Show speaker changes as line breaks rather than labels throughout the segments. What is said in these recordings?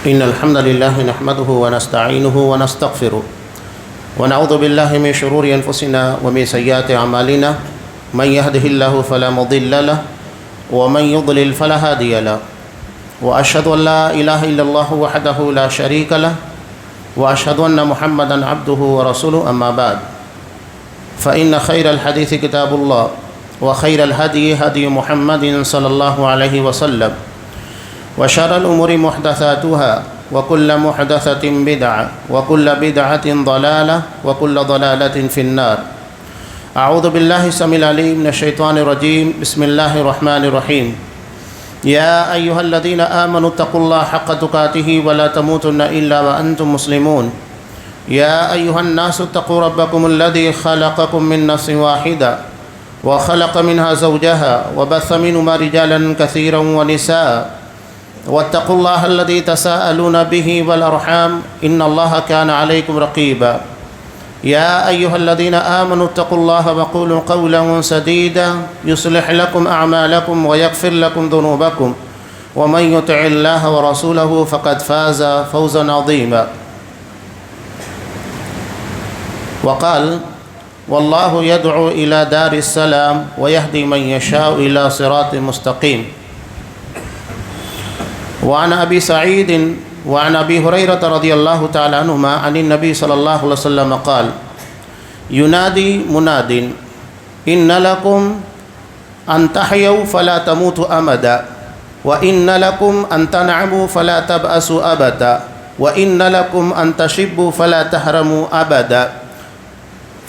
إن الحمد لله نحمده ونستعينه ونستغفره ونعوذ بالله من شرور أنفسنا ومن سيئات أعمالنا من يهده الله فلا مضل له ومن يضلل فلا هادي له وأشهد أن لا إله إلا الله وحده لا شريك له وأشهد أن محمدا عبده ورسوله أما بعد فإن خير الحديث كتاب الله وخير الهدي هدي محمد صلى الله عليه وسلم وشر الأمور محدثاتها وكل محدثة بدعة وكل بدعة ضلالة وكل ضلالة في النار. أعوذ بالله السميع العليم من الشيطان الرجيم. بسم الله الرحمن الرحيم. يا أيها الذين آمنوا اتقوا الله حق تقاته ولا تموتن إلا وأنتم مسلمون. يا أيها الناس اتقوا ربكم الذي خلقكم من نفس واحدة وخلق منها زوجها وبث منهما رجالا كثيرا ونساء واتقوا الله الذي تساءلون به والأرحام إن الله كان عليكم رقيبا. يا أيها الذين آمنوا اتقوا الله وقولوا قولا سديدا يصلح لكم أعمالكم ويغفر لكم ذنوبكم ومن يطع الله ورسوله فقد فاز فوزا عظيما. وقال والله يدعو إلى دار السلام ويهدي من يشاء إلى صراط مستقيم. وعن أبي سعيد وعن أبي هريرة رضي الله تعالى عنهما عن النبي صلى الله عليه وسلم قال ينادي مناد إن لكم أن تحيوا فلا تموتوا أبدا وإن لكم أن تنعموا فلا تبأسوا أبدا وإن لكم أن تشبوا فلا تحرموا أبدا.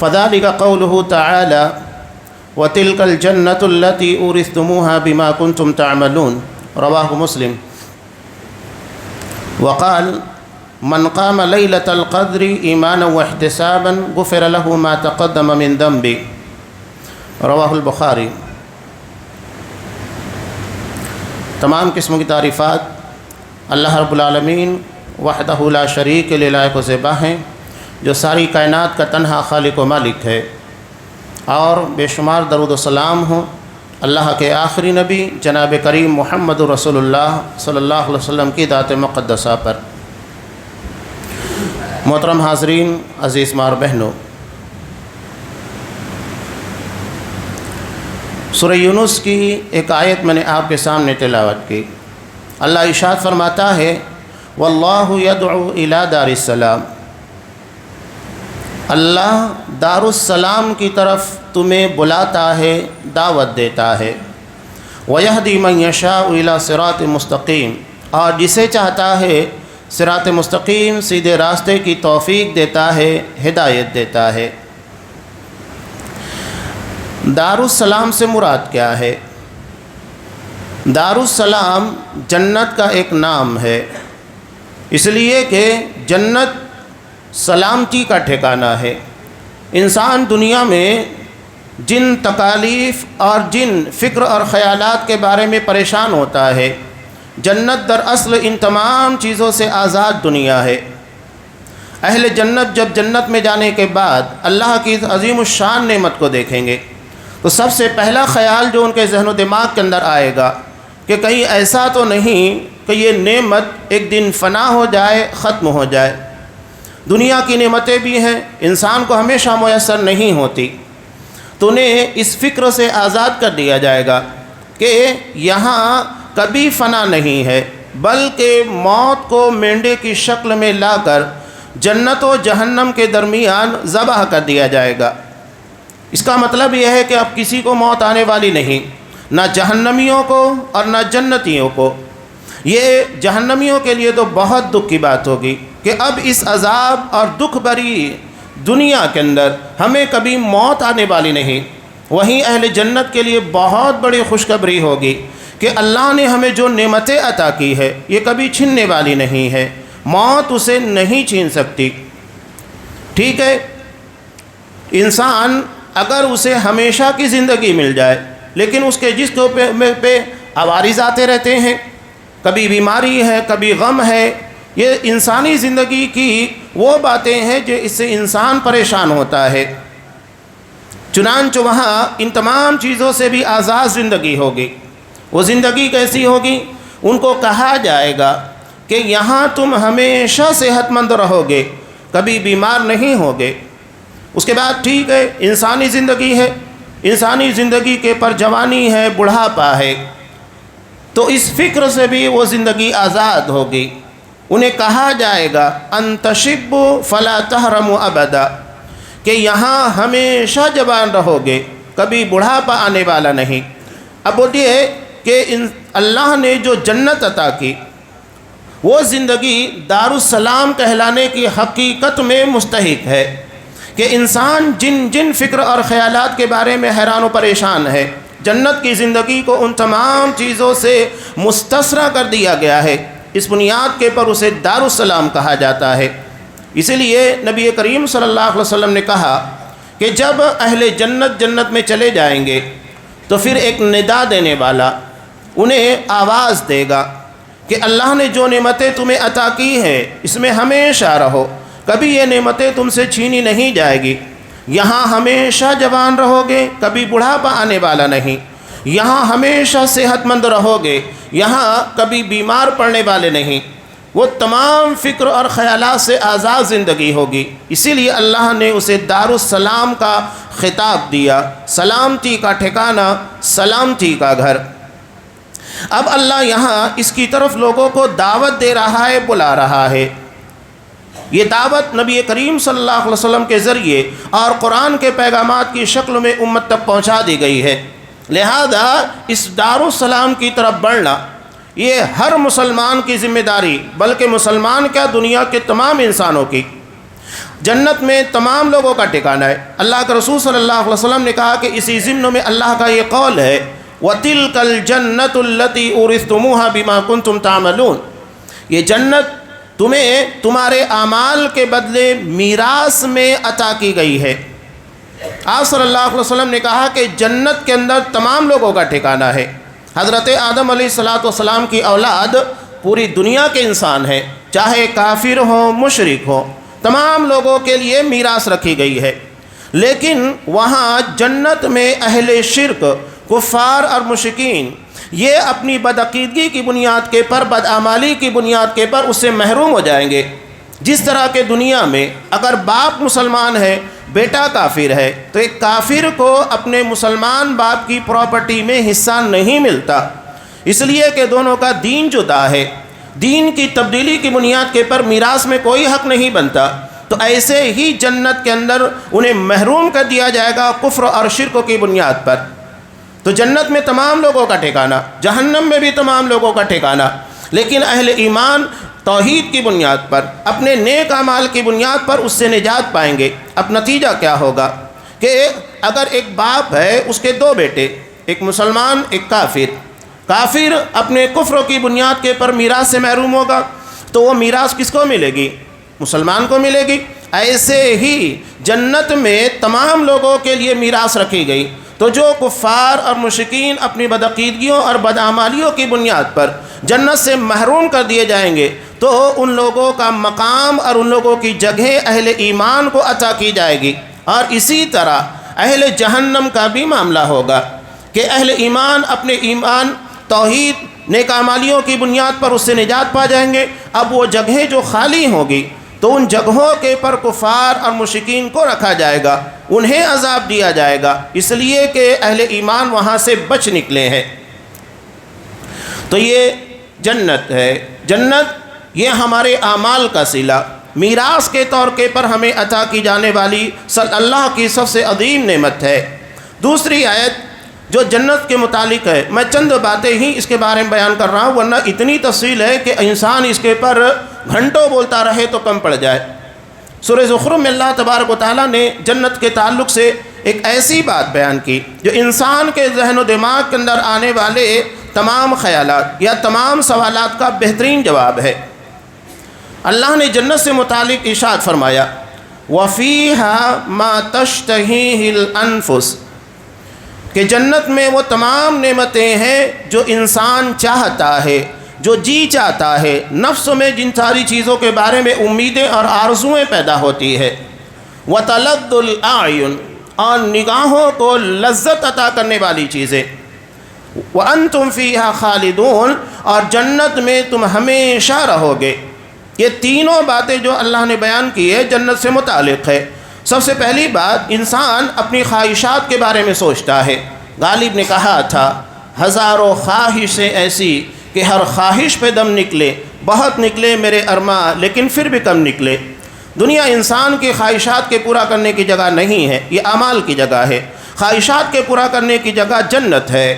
فذلك قوله تعالى وتلك الجنة التي أورثتموها بما كنتم تعملون. رواه مسلم. وقال من قام ليلة القدر إيمانا واحتسابا غفر له ما تقدم من ذنبه. رواہ البخاری. تمام قسم کی تعریفات اللہ رب العالمین وحدہ لا شریک کے لائق و زیبا ہیں جو ساری کائنات کا تنہا خالق و مالک ہے، اور بے شمار درود و سلام ہوں اللہ کے آخری نبی جناب کریم محمد رسول اللہ صلی اللہ علیہ وسلم کی ذات مقدسہ پر. محترم حاضرین، عزیز ماں اور بہنوں، سورہ یونس کی ایک آیت میں نے آپ کے سامنے تلاوت کی. اللہ ارشاد فرماتا ہے واللہ یدعو الی دار السلام، اللہ دار السلام کی طرف تمہیں بلاتا ہے، دعوت دیتا ہے. وَيَهْدِي مَن يَشَاءُ إِلَى صِرَاطٍ مُسْتَقِيمٍ، اور جسے چاہتا ہے صراط مستقیم سیدھے راستے کی توفیق دیتا ہے، ہدایت دیتا ہے. دار السلام سے مراد کیا ہے؟ دار السلام جنت کا ایک نام ہے، اس لیے کہ جنت سلامتی کا ٹھکانہ ہے. انسان دنیا میں جن تکالیف اور جن فکر اور خیالات کے بارے میں پریشان ہوتا ہے، جنت دراصل ان تمام چیزوں سے آزاد دنیا ہے. اہل جنت جب جنت میں جانے کے بعد اللہ کی عظیم الشان نعمت کو دیکھیں گے تو سب سے پہلا خیال جو ان کے ذہن و دماغ کے اندر آئے گا کہ کہیں ایسا تو نہیں کہ یہ نعمت ایک دن فنا ہو جائے، ختم ہو جائے. دنیا کی نعمتیں بھی ہیں، انسان کو ہمیشہ میسر نہیں ہوتی، تو انہیں اس فکر سے آزاد کر دیا جائے گا کہ یہاں کبھی فنا نہیں ہے، بلکہ موت کو مینڈے کی شکل میں لا کر جنت و جہنم کے درمیان ذبح کر دیا جائے گا. اس کا مطلب یہ ہے کہ اب کسی کو موت آنے والی نہیں، نہ جہنمیوں کو اور نہ جنتیوں کو. یہ جہنمیوں کے لیے تو بہت دکھ کی بات ہوگی کہ اب اس عذاب اور دکھ بھری دنیا کے اندر ہمیں کبھی موت آنے والی نہیں. وہیں اہل جنت کے لیے بہت بڑی خوشخبری ہوگی کہ اللہ نے ہمیں جو نعمتیں عطا کی ہے یہ کبھی چھننے والی نہیں ہے، موت اسے نہیں چھین سکتی. ٹھیک ہے، انسان اگر اسے ہمیشہ کی زندگی مل جائے لیکن اس کے جسم پہ عوارض آتے رہتے ہیں، کبھی بیماری ہے، کبھی غم ہے، یہ انسانی زندگی کی وہ باتیں ہیں جو اس سے انسان پریشان ہوتا ہے. چنانچہ وہاں ان تمام چیزوں سے بھی آزاد زندگی ہوگی. وہ زندگی کیسی ہوگی؟ ان کو کہا جائے گا کہ یہاں تم ہمیشہ صحت مند رہو گے، کبھی بیمار نہیں ہوگے۔ اس کے بعد ٹھیک ہے انسانی زندگی ہے، انسانی زندگی کے پر جوانی ہے، بڑھاپا ہے، تو اس فکر سے بھی وہ زندگی آزاد ہوگی۔ انہیں کہا جائے گا ان تشبوا فلا تحرموا ابدا، کہ یہاں ہمیشہ جوان رہو گے، کبھی بڑھاپا آنے والا نہیں۔ اب بولیے کہ اللہ نے جو جنت عطا کی وہ زندگی دارالسلام کہلانے کی حقیقت میں مستحق ہے، کہ انسان جن فکر اور خیالات کے بارے میں حیران و پریشان ہے، جنت کی زندگی کو ان تمام چیزوں سے مستثنی کر دیا گیا ہے، اس بنیاد کے پر اسے دارالسلام کہا جاتا ہے۔ اسی لیے نبی کریم صلی اللہ علیہ وسلم نے کہا کہ جب اہل جنت میں چلے جائیں گے تو پھر ایک ندا دینے والا انہیں آواز دے گا کہ اللہ نے جو نعمتیں تمہیں عطا کی ہیں اس میں ہمیشہ رہو، کبھی یہ نعمتیں تم سے چھینی نہیں جائے گی، یہاں ہمیشہ جوان رہو گے، کبھی بڑھاپا آنے والا نہیں، یہاں ہمیشہ صحت مند رہو گے، یہاں کبھی بیمار پڑنے والے نہیں، وہ تمام فکر اور خیالات سے آزاد زندگی ہوگی۔ اسی لیے اللہ نے اسے دارالسلام کا خطاب دیا، سلامتی کا ٹھکانہ، سلامتی کا گھر۔ اب اللہ یہاں اس کی طرف لوگوں کو دعوت دے رہا ہے، بلا رہا ہے۔ یہ دعوت نبی کریم صلی اللہ علیہ وسلم کے ذریعے اور قرآن کے پیغامات کی شکل میں امت تک پہنچا دی گئی ہے، لہذا اس دارالسلام کی طرف بڑھنا یہ ہر مسلمان کی ذمہ داری، بلکہ مسلمان کیا دنیا کے تمام انسانوں کی۔ جنت میں تمام لوگوں کا ٹھکانہ ہے۔ اللہ کے رسول صلی اللہ علیہ وسلم نے کہا کہ اسی ضمن میں اللہ کا یہ قول ہے وَتِلْكَ الْجَنَّةُ الَّتِي أُورِثْتُمُوهَا بِمَا كُنْتُمْ تَعْمَلُونَ، یہ جنت تمہیں تمہارے اعمال کے بدلے میراث میں عطا کی گئی ہے۔ آپ صلی اللہ علیہ وسلم نے کہا کہ جنت کے اندر تمام لوگوں کا ٹھکانہ ہے۔ حضرت آدم علیہ السلام کی اولاد پوری دنیا کے انسان ہیں، چاہے کافر ہوں مشرک ہوں، تمام لوگوں کے لیے میراث رکھی گئی ہے۔ لیکن وہاں جنت میں اہل شرک، کفار اور مشرکین یہ اپنی بدعقیدگی کی بنیاد کے پر، بدعمالی کی بنیاد کے پر اس سے محروم ہو جائیں گے۔ جس طرح کہ دنیا میں اگر باپ مسلمان ہے بیٹا کافر ہے تو ایک کافر کو اپنے مسلمان باپ کی پراپرٹی میں حصہ نہیں ملتا، اس لیے کہ دونوں کا دین جدا ہے، دین کی تبدیلی کی بنیاد کے پر میراث میں کوئی حق نہیں بنتا۔ تو ایسے ہی جنت کے اندر انہیں محروم کر دیا جائے گا کفر اور شرک کی بنیاد پر۔ تو جنت میں تمام لوگوں کا ٹھکانہ، جہنم میں بھی تمام لوگوں کا ٹھکانہ، لیکن اہل ایمان توحید کی بنیاد پر، اپنے نیک اعمال کی بنیاد پر اس سے نجات پائیں گے۔ اب نتیجہ کیا ہوگا کہ اگر ایک باپ ہے، اس کے دو بیٹے، ایک مسلمان ایک کافر، کافر اپنے کفر کی بنیاد کے پر میراث سے محروم ہوگا تو وہ میراث کس کو ملے گی؟ مسلمان کو ملے گی۔ ایسے ہی جنت میں تمام لوگوں کے لیے میراث رکھی گئی، تو جو کفار اور مشرکین اپنی بدعقیدگیوں اور بدعمالیوں کی بنیاد پر جنت سے محروم کر دیے جائیں گے تو ان لوگوں کا مقام اور ان لوگوں کی جگہ اہل ایمان کو عطا کی جائے گی۔ اور اسی طرح اہل جہنم کا بھی معاملہ ہوگا کہ اہل ایمان اپنے ایمان، توحید، نیک اعمالیوں کی بنیاد پر اس سے نجات پا جائیں گے۔ اب وہ جگہیں جو خالی ہوگی تو ان جگہوں کے پر کفار اور مشرکین کو رکھا جائے گا، انہیں عذاب دیا جائے گا، اس لیے کہ اہل ایمان وہاں سے بچ نکلے ہیں۔ تو یہ جنت ہے۔ جنت یہ ہمارے اعمال کا صلہ، میراث کے طور کے پر ہمیں عطا کی جانے والی اللہ کی سب سے عظیم نعمت ہے۔ دوسری آیت جو جنت کے متعلق ہے، میں چند باتیں ہی اس کے بارے میں بیان کر رہا ہوں، ورنہ اتنی تفصیل ہے کہ انسان اس کے پر گھنٹوں بولتا رہے تو کم پڑ جائے۔ سورہ زخرف میں اللہ تبارک و تعالیٰ نے جنت کے تعلق سے ایک ایسی بات بیان کی جو انسان کے ذہن و دماغ کے اندر آنے والے تمام خیالات یا تمام سوالات کا بہترین جواب ہے۔ اللہ نے جنت سے متعلق ارشاد فرمایا وَفِيهَا مَا تَشْتَهِيهِ الْأَنفُسُ، کہ جنت میں وہ تمام نعمتیں ہیں جو انسان چاہتا ہے، جو جی چاہتا ہے، نفس میں جن ساری چیزوں کے بارے میں امیدیں اور آرزویں پیدا ہوتی ہے۔ وَتَلَذُّ الْأَعْيُنِ، اور نگاہوں کو لذت عطا کرنے والی چیزیں۔ وَأَنْتُمْ فِيهَا خَالِدُونَ، اور جنت میں تم ہمیشہ رہو گے۔ یہ تینوں باتیں جو اللہ نے بیان کی ہے جنت سے متعلق ہے۔ سب سے پہلی بات، انسان اپنی خواہشات کے بارے میں سوچتا ہے۔ غالب نے کہا تھا ہزاروں خواہشیں ایسی کہ ہر خواہش پہ دم نکلے، بہت نکلے میرے ارماں لیکن پھر بھی کم نکلے۔ دنیا انسان کی خواہشات کے پورا کرنے کی جگہ نہیں ہے، یہ اعمال کی جگہ ہے۔ خواہشات کے پورا کرنے کی جگہ جنت ہے۔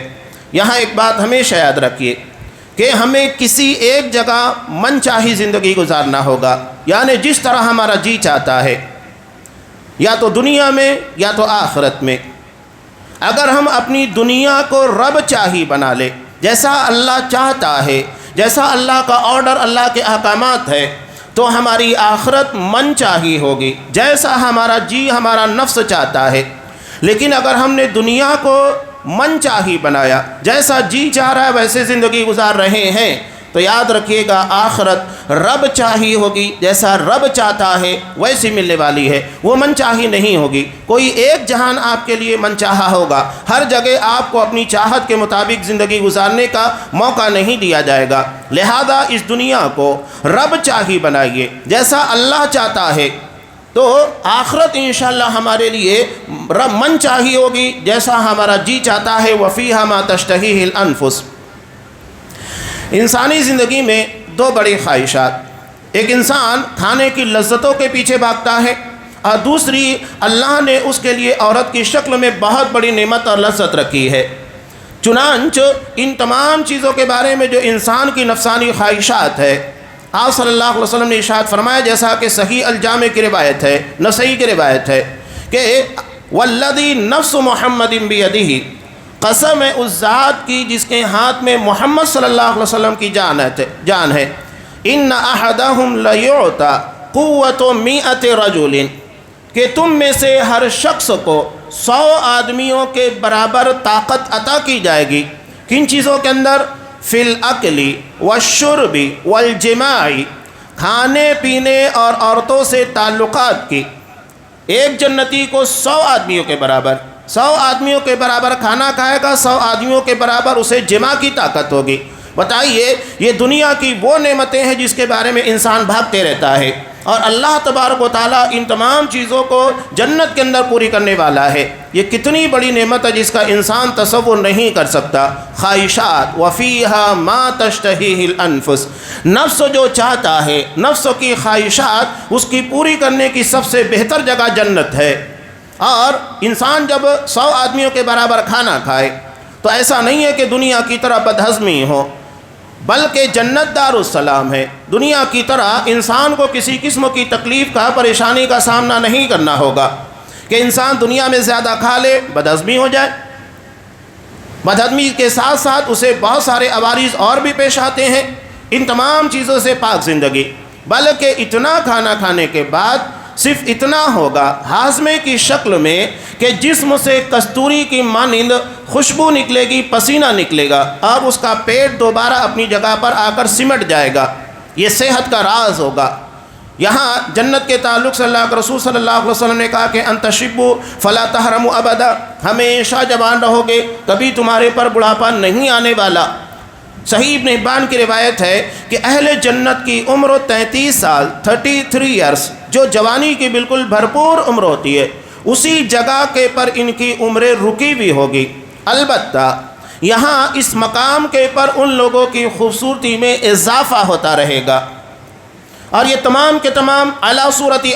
یہاں ایک بات ہمیشہ یاد رکھیے کہ ہمیں کسی ایک جگہ من چاہی زندگی گزارنا ہوگا، یعنی جس طرح ہمارا جی چاہتا ہے، یا تو دنیا میں یا تو آخرت میں۔ اگر ہم اپنی دنیا کو رب چاہی بنا لے، جیسا اللہ چاہتا ہے، جیسا اللہ کا آرڈر، اللہ کے احکامات ہے، تو ہماری آخرت من چاہی ہوگی، جیسا ہمارا جی، ہمارا نفس چاہتا ہے۔ لیکن اگر ہم نے دنیا کو من چاہی بنایا، جیسا جی چاہ رہا ہے ویسے زندگی گزار رہے ہیں، تو یاد رکھیے گا آخرت رب چاہی ہوگی، جیسا رب چاہتا ہے ویسی ملنے والی ہے، وہ من چاہی نہیں ہوگی۔ کوئی ایک جہان آپ کے لیے من چاہا ہوگا، ہر جگہ آپ کو اپنی چاہت کے مطابق زندگی گزارنے کا موقع نہیں دیا جائے گا۔ لہذا اس دنیا کو رب چاہی بنائیے، جیسا اللہ چاہتا ہے، تو آخرت انشاءاللہ ہمارے لیے رب من چاہی ہوگی، جیسا ہمارا جی چاہتا ہے۔ وَفِيهَا مَا تَشْتَهِيهِ الْأَنفُسُ۔ انسانی زندگی میں دو بڑی خواہشات، ایک انسان کھانے کی لذتوں کے پیچھے بھاگتا ہے، اور دوسری اللہ نے اس کے لیے عورت کی شکل میں بہت بڑی نعمت اور لذت رکھی ہے۔ چنانچہ ان تمام چیزوں کے بارے میں جو انسان کی نفسانی خواہشات ہے، آپ صلی اللہ علیہ وسلم نے ارشاد فرمایا، جیسا کہ صحیح الجامع کی روایت ہے، نسائی کی روایت ہے کہ والذی نفس محمد بیدہ، قسم ہے اس ذات کی جس کے ہاتھ میں محمد صلی اللہ علیہ وسلم کی جان ہے، ان احدہم لیعطی قوت 100 رجل، کہ تم میں سے ہر شخص کو 100 آدمیوں کے برابر طاقت عطا کی جائے گی۔ کن چیزوں کے اندر؟ فی الاکل والشرب والجماع، کھانے پینے اور عورتوں سے تعلقات کی۔ ایک جنتی کو 100 آدمیوں کے برابر، 100 آدمیوں کے برابر کھانا کھائے گا، 100 آدمیوں کے برابر اسے جماع کی طاقت ہوگی۔ بتائیے یہ دنیا کی وہ نعمتیں ہیں جس کے بارے میں انسان بھاگتے رہتا ہے، اور اللہ تبارک و تعالیٰ ان تمام چیزوں کو جنت کے اندر پوری کرنے والا ہے۔ یہ کتنی بڑی نعمت ہے جس کا انسان تصور نہیں کر سکتا۔ خواہشات، وَفِيهَا مَا تَشْتَهِيهِ الْأَنفُسُ، نفس جو چاہتا ہے، نفس کی خواہشات، اس کی پوری کرنے کی سب سے بہتر جگہ جنت ہے۔ اور انسان جب 100 آدمیوں کے برابر کھانا کھائے تو ایسا نہیں ہے کہ دنیا کی طرح بدہضمی ہو، بلکہ جنت دار السلام ہے۔ دنیا کی طرح انسان کو کسی قسم کی تکلیف کا، پریشانی کا سامنا نہیں کرنا ہوگا کہ انسان دنیا میں زیادہ کھا لے بدہضمی ہو جائے۔ بدہضمی کے ساتھ ساتھ اسے بہت سارے عوارض اور بھی پیش آتے ہیں۔ ان تمام چیزوں سے پاک زندگی، بلکہ اتنا کھانا کھانے کے بعد صرف اتنا ہوگا ہاضمے کی شکل میں کہ جسم سے کستوری کی مانند خوشبو نکلے گی، پسینہ نکلے گا، اور اس کا پیٹ دوبارہ اپنی جگہ پر آ کر سمٹ جائے گا۔ یہ صحت کا راز ہوگا۔ یہاں جنت کے تعلق سے اللہ کے رسول صلی اللہ علیہ وسلم نے کہا کہ انت شبو فلا تحرم ابدا، ہمیشہ جوان رہو گے، کبھی تمہارے پر بڑھاپا نہیں آنے والا۔ صحیح ابن حبان کی روایت ہے کہ اہل جنت کی عمر 33 سال 33 ایئرس، جو جوانی کی بالکل بھرپور عمر ہوتی ہے، اسی جگہ کے پر ان کی عمریں رکی بھی ہوگی۔ البتہ یہاں اس مقام کے پر ان لوگوں کی خوبصورتی میں اضافہ ہوتا رہے گا، اور یہ تمام کے تمام علی صورت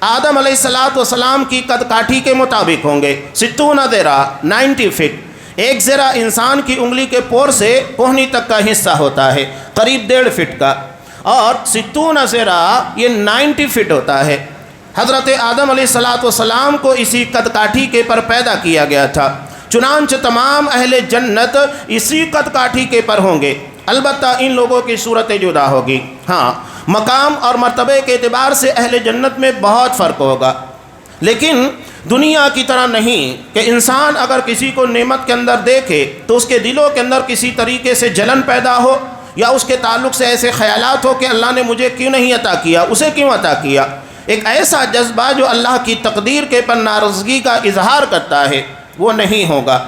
آدم علیہ السلام کی قد کاٹھی کے مطابق ہوں گے۔ 60 ذراع 90 فٹ، ایک ذرا انسان کی انگلی کے پور سے کوہنی تک کا حصہ ہوتا ہے، قریب 1.5 فٹ کا، اور 60 ذراع یہ 90 فٹ ہوتا ہے۔ حضرت آدم علیہ السلام کو اسی قد کاٹھی کے پر پیدا کیا گیا تھا، چنانچہ تمام اہل جنت اسی قد کاٹھی کے پر ہوں گے۔ البتہ ان لوگوں کی صورتیں جدا ہوگی۔ ہاں، مقام اور مرتبے کے اعتبار سے اہل جنت میں بہت فرق ہوگا، لیکن دنیا کی طرح نہیں کہ انسان اگر کسی کو نعمت کے اندر دیکھے تو اس کے دلوں کے اندر کسی طریقے سے جلن پیدا ہو، یا اس کے تعلق سے ایسے خیالات ہو کہ اللہ نے مجھے کیوں نہیں عطا کیا، اسے کیوں عطا کیا۔ ایک ایسا جذبہ جو اللہ کی تقدیر کے پر ناراضگی کا اظہار کرتا ہے، وہ نہیں ہوگا۔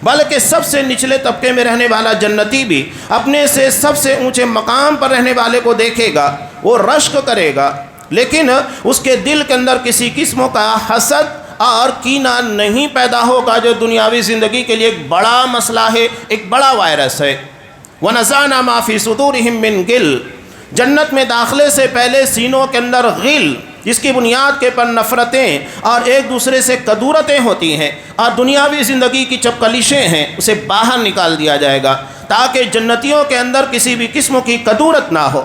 بلکہ سب سے نچلے طبقے میں رہنے والا جنتی بھی اپنے سے سب سے اونچے مقام پر رہنے والے کو دیکھے گا، وہ رشک کرے گا، لیکن اس کے دل کے اندر کسی قسم کا حسد اور کینہ نہیں پیدا ہوگا، جو دنیاوی زندگی کے لیے ایک بڑا مسئلہ ہے، ایک بڑا وائرس ہے۔ وَنَزَعْنَا مَا فِي صُدُورِهِم مِّن غِلٍّ، جنت میں داخلے سے پہلے سینوں کے اندر غل، جس کی بنیاد کے پر نفرتیں اور ایک دوسرے سے کدورتیں ہوتی ہیں اور دنیاوی زندگی کی چپکلشیں ہیں، اسے باہر نکال دیا جائے گا تاکہ جنتیوں کے اندر کسی بھی قسم کی کدورت نہ ہو،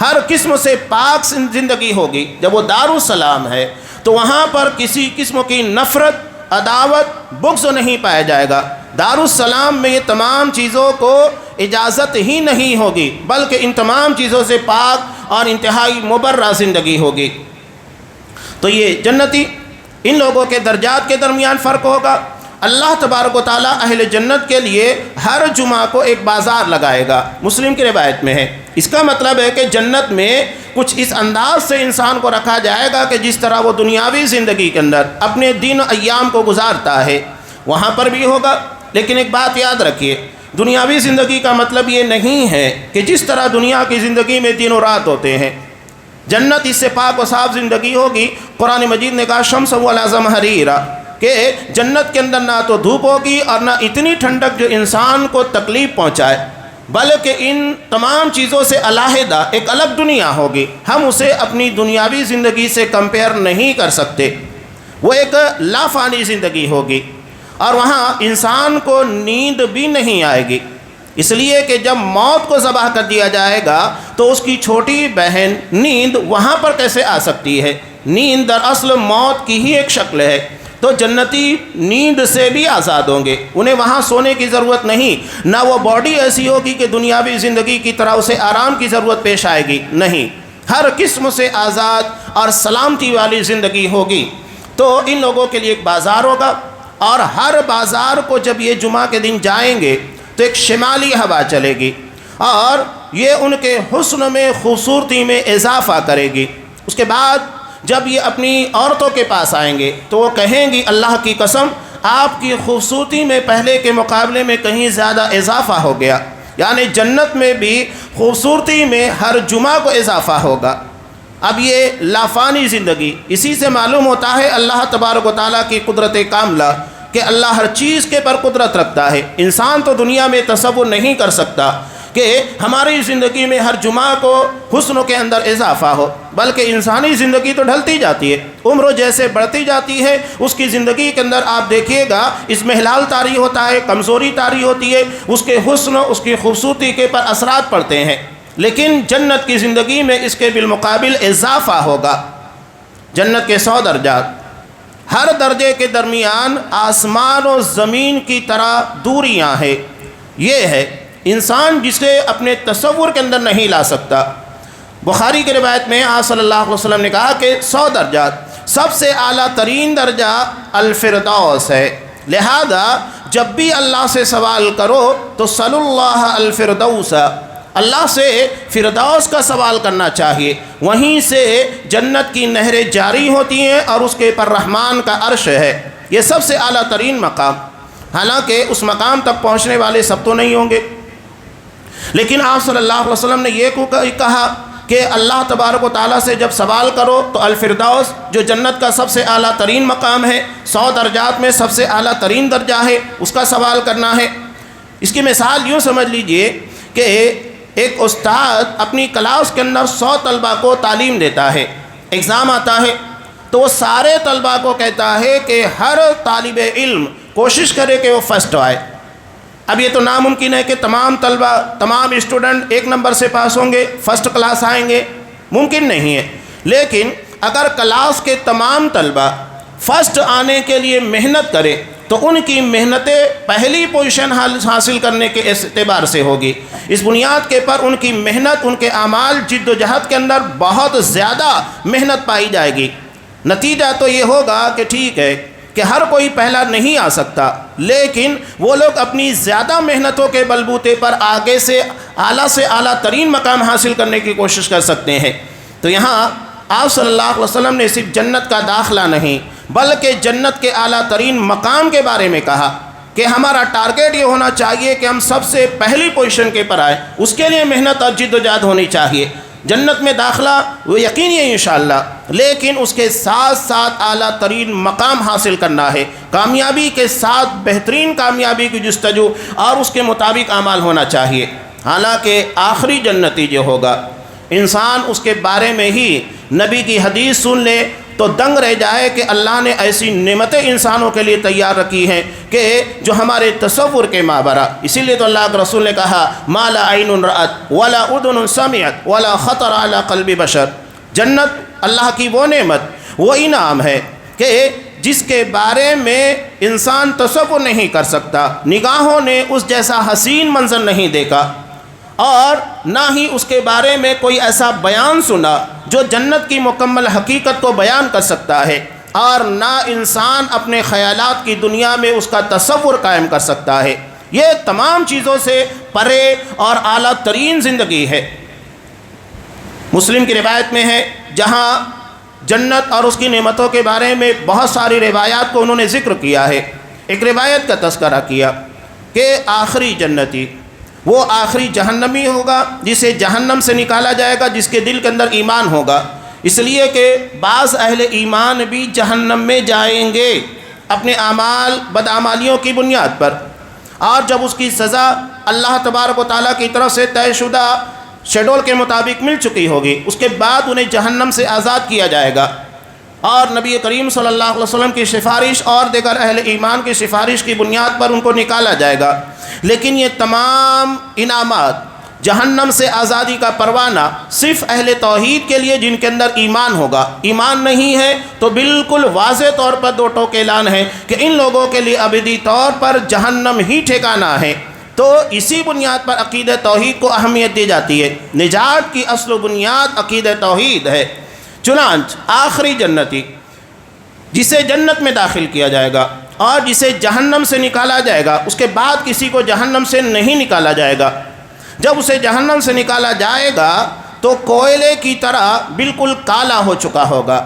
ہر قسم سے پاک زندگی ہوگی۔ جب وہ دارالسلام ہے تو وہاں پر کسی قسم کی نفرت، عداوت، بغض نہیں پایا جائے گا۔ دارالسلام میں یہ تمام چیزوں کو اجازت ہی نہیں ہوگی، بلکہ ان تمام چیزوں سے پاک اور انتہائی مبرہ زندگی ہوگی۔ تو یہ جنتی، ان لوگوں کے درجات کے درمیان فرق ہوگا۔ اللہ تبارک و تعالیٰ اہل جنت کے لیے ہر جمعہ کو ایک بازار لگائے گا، مسلم کی روایت میں ہے۔ اس کا مطلب ہے کہ جنت میں کچھ اس انداز سے انسان کو رکھا جائے گا کہ جس طرح وہ دنیاوی زندگی کے اندر اپنے دن و ایام کو گزارتا ہے وہاں پر بھی ہوگا۔ لیکن ایک بات یاد رکھیے، دنیاوی زندگی کا مطلب یہ نہیں ہے کہ جس طرح دنیا کی زندگی میں دن و رات ہوتے ہیں، جنت اس سے پاک و صاف زندگی ہوگی۔ قرآن مجید نے کہا شمس والعظم حریرا، کہ جنت کے اندر نہ تو دھوپ ہوگی اور نہ اتنی ٹھنڈک جو انسان کو تکلیف پہنچائے، بلکہ ان تمام چیزوں سے علیحدہ ایک الگ دنیا ہوگی۔ ہم اسے اپنی دنیاوی زندگی سے کمپیئر نہیں کر سکتے، وہ ایک لافانی زندگی ہوگی، اور وہاں انسان کو نیند بھی نہیں آئے گی، اس لیے کہ جب موت کو ذبح کر دیا جائے گا تو اس کی چھوٹی بہن نیند وہاں پر کیسے آ سکتی ہے؟ نیند دراصل موت کی ہی ایک شکل ہے۔ تو جنتی نیند سے بھی آزاد ہوں گے، انہیں وہاں سونے کی ضرورت نہیں، نہ وہ باڈی ایسی ہوگی کہ دنیاوی زندگی کی طرح اسے آرام کی ضرورت پیش آئے گی، نہیں، ہر قسم سے آزاد اور سلامتی والی زندگی ہوگی۔ تو ان لوگوں کے لیے ایک بازار ہوگا، اور ہر بازار کو جب یہ جمعہ کے دن جائیں گے تو ایک شمالی ہوا چلے گی اور یہ ان کے حسن میں، خوبصورتی میں اضافہ کرے گی۔ اس کے بعد جب یہ اپنی عورتوں کے پاس آئیں گے تو وہ کہیں گی اللہ کی قسم آپ کی خوبصورتی میں پہلے کے مقابلے میں کہیں زیادہ اضافہ ہو گیا، یعنی جنت میں بھی خوبصورتی میں ہر جمعہ کو اضافہ ہوگا۔ اب یہ لافانی زندگی، اسی سے معلوم ہوتا ہے اللہ تبارک و تعالیٰ کی قدرت کاملہ، کہ اللہ ہر چیز کے پر قدرت رکھتا ہے۔ انسان تو دنیا میں تصور نہیں کر سکتا کہ ہماری زندگی میں ہر جمعہ کو حسن کے اندر اضافہ ہو، بلکہ انسانی زندگی تو ڈھلتی جاتی ہے، عمر جیسے بڑھتی جاتی ہے اس کی زندگی کے اندر آپ دیکھیے گا اس میں ہلال طاری ہوتا ہے، کمزوری طاری ہوتی ہے، اس کے حسن، اس کی خوبصورتی کے پر اثرات پڑتے ہیں۔ لیکن جنت کی زندگی میں اس کے بالمقابل اضافہ ہوگا۔ جنت کے 100 درجات، ہر درجے کے درمیان آسمان و زمین کی طرح دوریاں ہیں۔ یہ ہے انسان جسے اپنے تصور کے اندر نہیں لا سکتا۔ بخاری کی روایت میں آپ صلی اللہ علیہ وسلم نے کہا کہ 100 درجات، سب سے اعلیٰ ترین درجہ الفردوس ہے، لہذا جب بھی اللہ سے سوال کرو تو صلی اللہ الفردوس، اللہ سے فردوس کا سوال کرنا چاہیے، وہیں سے جنت کی نہریں جاری ہوتی ہیں اور اس کے پر رحمان کا عرش ہے۔ یہ سب سے اعلیٰ ترین مقام، حالانکہ اس مقام تک پہنچنے والے سب تو نہیں ہوں گے، لیکن آپ صلی اللہ علیہ وسلم نے یہ کہا کہ اللہ تبارک و تعالیٰ سے جب سوال کرو تو الفردوس جو جنت کا سب سے اعلیٰ ترین مقام ہے، 100 درجات میں سب سے اعلیٰ ترین درجہ ہے، اس کا سوال کرنا ہے۔ اس کی مثال یوں سمجھ لیجئے کہ ایک استاد اپنی کلاس کے اندر 100 طلبہ کو تعلیم دیتا ہے، ایگزام آتا ہے تو وہ سارے طلبہ کو کہتا ہے کہ ہر طالب علم کوشش کرے کہ وہ فرسٹ آئے۔ اب یہ تو ناممکن ہے کہ تمام طلبہ، تمام اسٹوڈنٹ 1 نمبر سے پاس ہوں گے، فرسٹ کلاس آئیں گے، ممکن نہیں ہے، لیکن اگر کلاس کے تمام طلبہ فرسٹ آنے کے لیے محنت کرے تو ان کی محنتیں پہلی پوزیشن حاصل کرنے کے اعتبار سے ہوگی۔ اس بنیاد کے پر ان کی محنت، ان کے اعمال، جد و جہد کے اندر بہت زیادہ محنت پائی جائے گی۔ نتیجہ تو یہ ہوگا کہ ٹھیک ہے کہ ہر کوئی پہلا نہیں آ سکتا، لیکن وہ لوگ اپنی زیادہ محنتوں کے بلبوتے پر آگے سے اعلیٰ ترین مقام حاصل کرنے کی کوشش کر سکتے ہیں۔ تو یہاں آپ صلی اللہ علیہ وسلم نے صرف جنت کا داخلہ نہیں بلکہ جنت کے اعلیٰ ترین مقام کے بارے میں کہا کہ ہمارا ٹارگیٹ یہ ہونا چاہیے کہ ہم سب سے پہلی پوزیشن کے پر آئے، اس کے لیے محنت اور جد و جہد ہونی چاہیے۔ جنت میں داخلہ وہ یقینی ہے انشاءاللہ، لیکن اس کے ساتھ ساتھ اعلیٰ ترین مقام حاصل کرنا ہے، کامیابی کے ساتھ بہترین کامیابی کی جستجو اور اس کے مطابق اعمال ہونا چاہیے۔ حالانکہ آخری جنتی جو ہوگا، انسان اس کے بارے میں ہی نبی کی حدیث سن لے تو دنگ رہ جائے کہ اللہ نے ایسی نعمتیں انسانوں کے لیے تیار رکھی ہیں کہ جو ہمارے تصور کے مابرا۔ اسی لیے تو اللہ کے رسول نے کہا ما لا عین رأت ولا اذن سمعت ولا خطر علی قلب بشر۔ جنت اللہ کی وہ نعمت، وہ انعام ہے کہ جس کے بارے میں انسان تصور نہیں کر سکتا، نگاہوں نے اس جیسا حسین منظر نہیں دیکھا، اور نہ ہی اس کے بارے میں کوئی ایسا بیان سنا جو جنت کی مکمل حقیقت کو بیان کر سکتا ہے، اور نہ انسان اپنے خیالات کی دنیا میں اس کا تصور قائم کر سکتا ہے۔ یہ تمام چیزوں سے پرے اور اعلیٰ ترین زندگی ہے۔ مسلم کی روایت میں ہے، جہاں جنت اور اس کی نعمتوں کے بارے میں بہت ساری روایات کو انہوں نے ذکر کیا ہے۔ ایک روایت کا تذکرہ کیا کہ آخری جنتی وہ آخری جہنمی ہوگا جسے جہنم سے نکالا جائے گا، جس کے دل کے اندر ایمان ہوگا، اس لیے کہ بعض اہل ایمان بھی جہنم میں جائیں گے اپنے اعمال بدعمالیوں کی بنیاد پر، اور جب اس کی سزا اللہ تبارک و تعالیٰ کی طرف سے طے شدہ شیڈول کے مطابق مل چکی ہوگی، اس کے بعد انہیں جہنم سے آزاد کیا جائے گا، اور نبی کریم صلی اللہ علیہ وسلم کی سفارش اور دیگر اہل ایمان کی سفارش کی بنیاد پر ان کو نکالا جائے گا۔ لیکن یہ تمام انعامات، جہنم سے آزادی کا پروانہ صرف اہل توحید کے لیے جن کے اندر ایمان ہوگا۔ ایمان نہیں ہے تو بالکل واضح طور پر دو ٹوک اعلان ہے کہ ان لوگوں کے لیے ابدی طور پر جہنم ہی ٹھکانہ ہے۔ تو اسی بنیاد پر عقیدہ توحید کو اہمیت دی جاتی ہے۔ نجات کی اصل و بنیاد عقیدہ توحید ہے۔ چنانچہ آخری جنتی جسے جنت میں داخل کیا جائے گا اور جسے جہنم سے نکالا جائے گا، اس کے بعد کسی کو جہنم سے نہیں نکالا جائے گا۔ جب اسے جہنم سے نکالا جائے گا تو کوئلے کی طرح بالکل کالا ہو چکا ہوگا،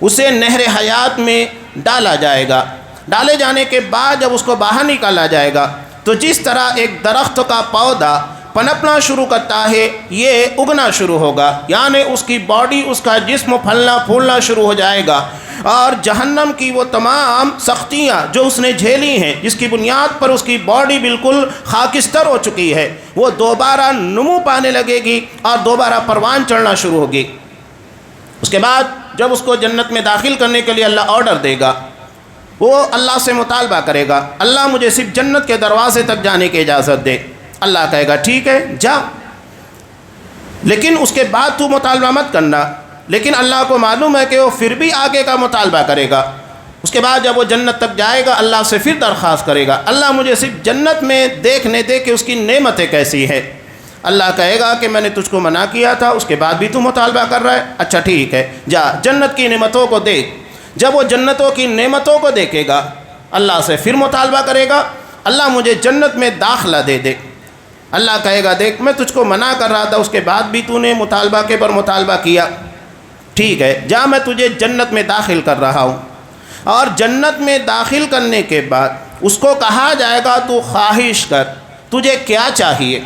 اسے نہر حیات میں ڈالا جائے گا۔ ڈالے جانے کے بعد جب اس کو باہر نکالا جائے گا تو جس طرح ایک درخت کا پودا پنپنا شروع کرتا ہے، یہ اگنا شروع ہوگا، یعنی اس کی باڈی، اس کا جسم پھلنا پھولنا شروع ہو جائے گا، اور جہنم کی وہ تمام سختیاں جو اس نے جھیلی ہیں، جس کی بنیاد پر اس کی باڈی بالکل خاکستر ہو چکی ہے، وہ دوبارہ نمو پانے لگے گی اور دوبارہ پروان چڑھنا شروع ہوگی۔ اس کے بعد جب اس کو جنت میں داخل کرنے کے لیے اللہ آرڈر دے گا، وہ اللہ سے مطالبہ کرے گا، اللہ مجھے صرف جنت کے دروازے تک جانے کی اجازت دے۔ اللہ کہے گا ٹھیک ہے جا، لیکن اس کے بعد تو مطالبہ مت کرنا۔ لیکن اللہ کو معلوم ہے کہ وہ پھر بھی آگے کا مطالبہ کرے گا۔ اس کے بعد جب وہ جنت تک جائے گا، اللہ سے پھر درخواست کرے گا، اللہ مجھے صرف جنت میں دیکھنے دے کہ اس کی نعمتیں کیسی ہیں۔ اللہ کہے گا کہ میں نے تجھ کو منع کیا تھا، اس کے بعد بھی تو مطالبہ کر رہا ہے، اچھا ٹھیک ہے جا جنت کی نعمتوں کو دیکھ۔ جب وہ جنتوں کی نعمتوں کو دیکھے گا، اللہ سے پھر مطالبہ کرے گا، اللہ مجھے جنت میں داخلہ دے دے۔ اللہ کہے گا دیکھ میں تجھ کو منع کر رہا تھا، اس کے بعد بھی تو نے مطالبہ کے پر مطالبہ کیا، ٹھیک ہے جا میں تجھے جنت میں داخل کر رہا ہوں۔ اور جنت میں داخل کرنے کے بعد اس کو کہا جائے گا تو خواہش کر، تجھے کیا چاہیے؟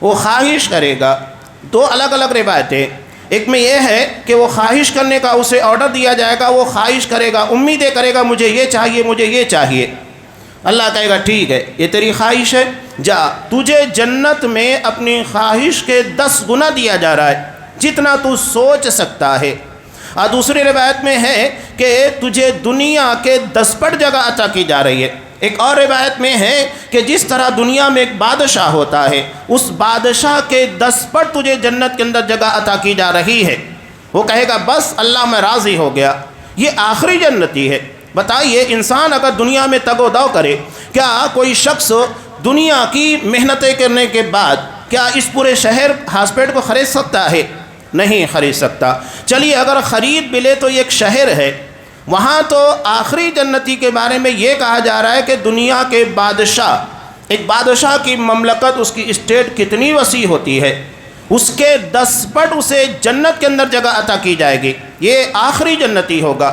وہ خواہش کرے گا۔ دو الگ الگ روایتیں، ایک میں یہ ہے کہ وہ خواہش کرنے کا اسے آرڈر دیا جائے گا، وہ خواہش کرے گا، امیدیں کرے گا مجھے یہ چاہیے مجھے یہ چاہیے۔ اللہ کہے گا ٹھیک ہے یہ تیری خواہش ہے، جا تجھے جنت میں اپنی خواہش کے 10 گنا دیا جا رہا ہے جتنا تو سوچ سکتا ہے۔ اور دوسری روایت میں ہے کہ تجھے دنیا کے 10 پٹ جگہ عطا کی جا رہی ہے۔ ایک اور روایت میں ہے کہ جس طرح دنیا میں ایک بادشاہ ہوتا ہے، اس بادشاہ کے 10 پٹ تجھے جنت کے اندر جگہ عطا کی جا رہی ہے۔ وہ کہے گا بس اللہ میں راضی ہو گیا۔ یہ آخری جنتی ہے۔ بتائیے انسان اگر دنیا میں تگ و دو کرے، کیا کوئی شخص دنیا کی محنتیں کرنے کے بعد کیا اس پورے شہر ہاسپیٹ کو خرید سکتا ہے؟ نہیں خرید سکتا۔ چلیے اگر خرید بھی لے تو یہ ایک شہر ہے، وہاں تو آخری جنتی کے بارے میں یہ کہا جا رہا ہے کہ دنیا کے بادشاہ، ایک بادشاہ کی مملکت، اس کی اسٹیٹ کتنی وسیع ہوتی ہے، اس کے 10 پٹ اسے جنت کے اندر جگہ عطا کی جائے گی۔ یہ آخری جنتی ہوگا۔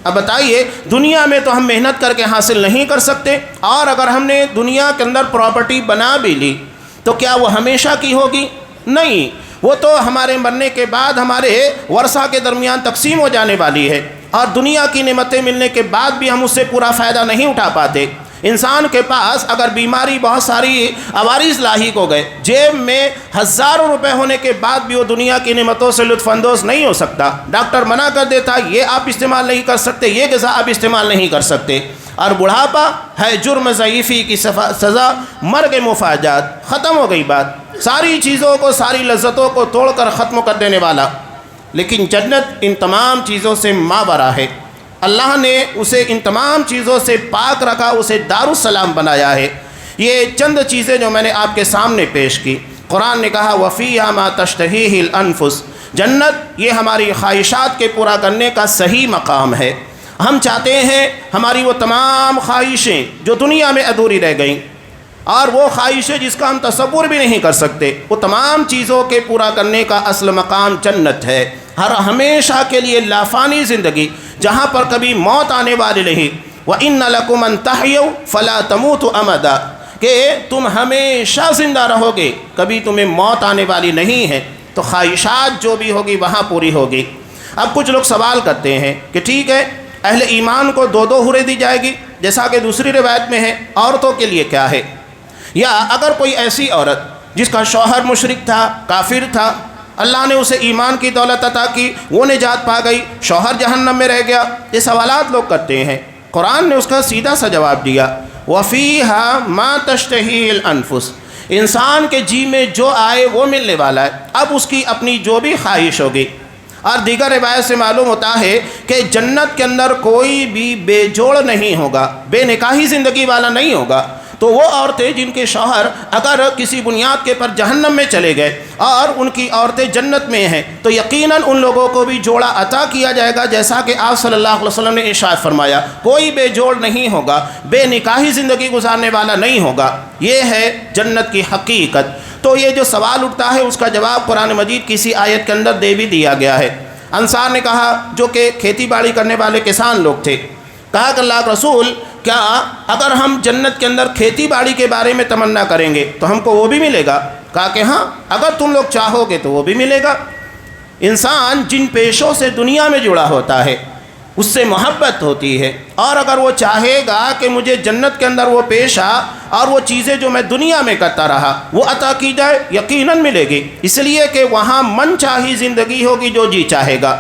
اب بتائیے، دنیا میں تو ہم محنت کر کے حاصل نہیں کر سکتے، اور اگر ہم نے دنیا کے اندر پراپرٹی بنا بھی لی تو کیا وہ ہمیشہ کی ہوگی؟ نہیں، وہ تو ہمارے مرنے کے بعد ہمارے ورثہ کے درمیان تقسیم ہو جانے والی ہے، اور دنیا کی نعمتیں ملنے کے بعد بھی ہم اس سے پورا فائدہ نہیں اٹھا پاتے۔ انسان کے پاس اگر بیماری بہت ساری عوارض لاحق ہو گئے، جیب میں ہزاروں روپے ہونے کے بعد بھی وہ دنیا کی نعمتوں سے لطف اندوز نہیں ہو سکتا، ڈاکٹر منع کر دیتا یہ آپ استعمال نہیں کر سکتے، یہ غذا آپ استعمال نہیں کر سکتے، اور بڑھاپا ہے جرم ضعیفی کی سزا، مرگ مفاجات، ختم ہو گئی بات، ساری چیزوں کو، ساری لذتوں کو توڑ کر ختم کر دینے والا۔ لیکن جنت ان تمام چیزوں سے مابرا ہے، اللہ نے اسے ان تمام چیزوں سے پاک رکھا، اسے دارالسلام بنایا ہے۔ یہ چند چیزیں جو میں نے آپ کے سامنے پیش کی، قرآن نے کہا وَفِيهَا مَا تَشْتَهِيهِ الْأَنفُسُ، جنت یہ ہماری خواہشات کے پورا کرنے کا صحیح مقام ہے۔ ہم چاہتے ہیں ہماری وہ تمام خواہشیں جو دنیا میں ادھوری رہ گئیں، اور وہ خواہشیں جس کا ہم تصور بھی نہیں کر سکتے، وہ تمام چیزوں کے پورا کرنے کا اصل مقام جنت ہے۔ ہر ہمیشہ کے لیے لافانی زندگی، جہاں پر کبھی موت آنے والی نہیں۔ وَإِنَّ لَكُمْ أَن تَحْيَوْا فَلَا تَمُوتُوا أَبَدًا، کہ تم ہمیشہ زندہ رہو گے، کبھی تمہیں موت آنے والی نہیں ہے، تو خواہشات جو بھی ہوگی وہاں پوری ہوگی۔ اب کچھ لوگ سوال کرتے ہیں کہ ٹھیک ہے، اہل ایمان کو 2 حوریں دی جائے گی، جیسا کہ دوسری روایت میں ہے، عورتوں کے لیے کیا ہے؟ یا اگر کوئی ایسی عورت جس کا شوہر مشرک تھا، کافر تھا، اللہ نے اسے ایمان کی دولت عطا کی، وہ نجات پا گئی، شوہر جہنم میں رہ گیا، یہ سوالات لوگ کرتے ہیں۔ قرآن نے اس کا سیدھا سا جواب دیا، وَفِيهَا مَا تَشْتَهِيهِ الْأَنفُسُ، انسان کے جی میں جو آئے وہ ملنے والا ہے، اب اس کی اپنی جو بھی خواہش ہوگی۔ اور دیگر روایت سے معلوم ہوتا ہے کہ جنت کے اندر کوئی بھی بے جوڑ نہیں ہوگا، بے نکاحی زندگی والا نہیں ہوگا۔ تو وہ عورتیں جن کے شوہر اگر کسی بنیاد کے پر جہنم میں چلے گئے اور ان کی عورتیں جنت میں ہیں، تو یقیناً ان لوگوں کو بھی جوڑا عطا کیا جائے گا، جیسا کہ آپ صلی اللہ علیہ وسلم نے ارشاد فرمایا، کوئی بے جوڑ نہیں ہوگا، بے نکاحی زندگی گزارنے والا نہیں ہوگا۔ یہ ہے جنت کی حقیقت۔ تو یہ جو سوال اٹھتا ہے اس کا جواب قرآن مجید کسی آیت کے اندر دے بھی دیا گیا ہے۔ انصار نے کہا، جو کہ کھیتی باڑی کرنے والے کسان لوگ تھے، کہا کہ اللہ کے رسول، کیا اگر ہم جنت کے اندر کھیتی باڑی کے بارے میں تمنا کریں گے تو ہم کو وہ بھی ملے گا؟ کہا کہ ہاں، اگر تم لوگ چاہو گے تو وہ بھی ملے گا۔ انسان جن پیشوں سے دنیا میں جڑا ہوتا ہے اس سے محبت ہوتی ہے، اور اگر وہ چاہے گا کہ مجھے جنت کے اندر وہ پیشہ اور وہ چیزیں جو میں دنیا میں کرتا رہا وہ عطا کی جائے، یقیناً ملے گی، اس لیے کہ وہاں من چاہی زندگی ہوگی، جو جی چاہے گا،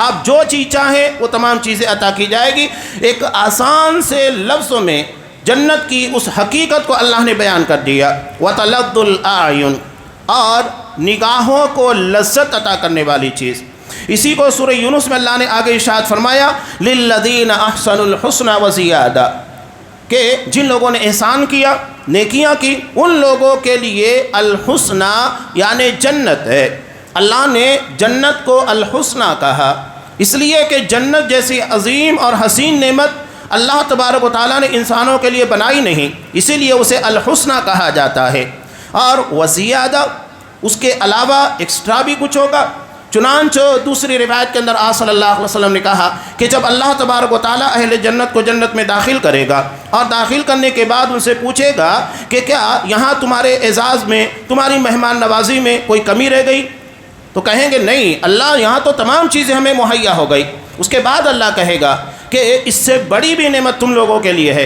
آپ جو چیز چاہیں وہ تمام چیزیں عطا کی جائے گی۔ ایک آسان سے لفظوں میں جنت کی اس حقیقت کو اللہ نے بیان کر دیا، وَتَلَذُّ الْأَعْيُنِ، اور نگاہوں کو لذت عطا کرنے والی چیز۔ اسی کو سورہ یونس میں اللہ نے آگے ارشاد فرمایا، لِلَّذِينَ أَحْسَنُوا الْحُسْنَى وَزِيَادَةٌ، کہ جن لوگوں نے احسان کیا، نیکیاں کی، ان لوگوں کے لیے الحسنہ یعنی جنت ہے۔ اللہ نے جنت کو الحسنہ کہا اس لیے کہ جنت جیسی عظیم اور حسین نعمت اللہ تبارک و تعالیٰ نے انسانوں کے لیے بنائی نہیں، اسی لیے اسے الحسنہ کہا جاتا ہے۔ اور وزیادہ، اس کے علاوہ ایکسٹرا بھی کچھ ہوگا۔ چنانچہ دوسری روایت کے اندر آپ صلی اللہ علیہ وسلم نے کہا کہ جب اللہ تبارک و تعالیٰ اہل جنت کو جنت میں داخل کرے گا اور داخل کرنے کے بعد ان سے پوچھے گا کہ کیا یہاں تمہارے اعزاز میں، تمہاری مہمان نوازی میں کوئی کمی رہ گئی؟ تو کہیں گے نہیں اللہ، یہاں تو تمام چیزیں ہمیں مہیا ہو گئی۔ اس کے بعد اللہ کہے گا کہ اس سے بڑی بھی نعمت تم لوگوں کے لیے ہے۔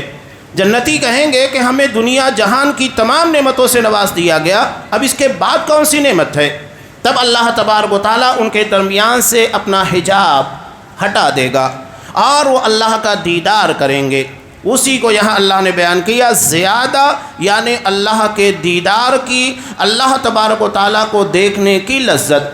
جنتی کہیں گے کہ ہمیں دنیا جہان کی تمام نعمتوں سے نواز دیا گیا، اب اس کے بعد کون سی نعمت ہے؟ تب اللہ تبارک و تعالیٰ ان کے درمیان سے اپنا حجاب ہٹا دے گا اور وہ اللہ کا دیدار کریں گے۔ اسی کو یہاں اللہ نے بیان کیا، زیادہ یعنی اللہ کے دیدار کی، اللہ تبارک و تعالیٰ کو دیکھنے کی لذت،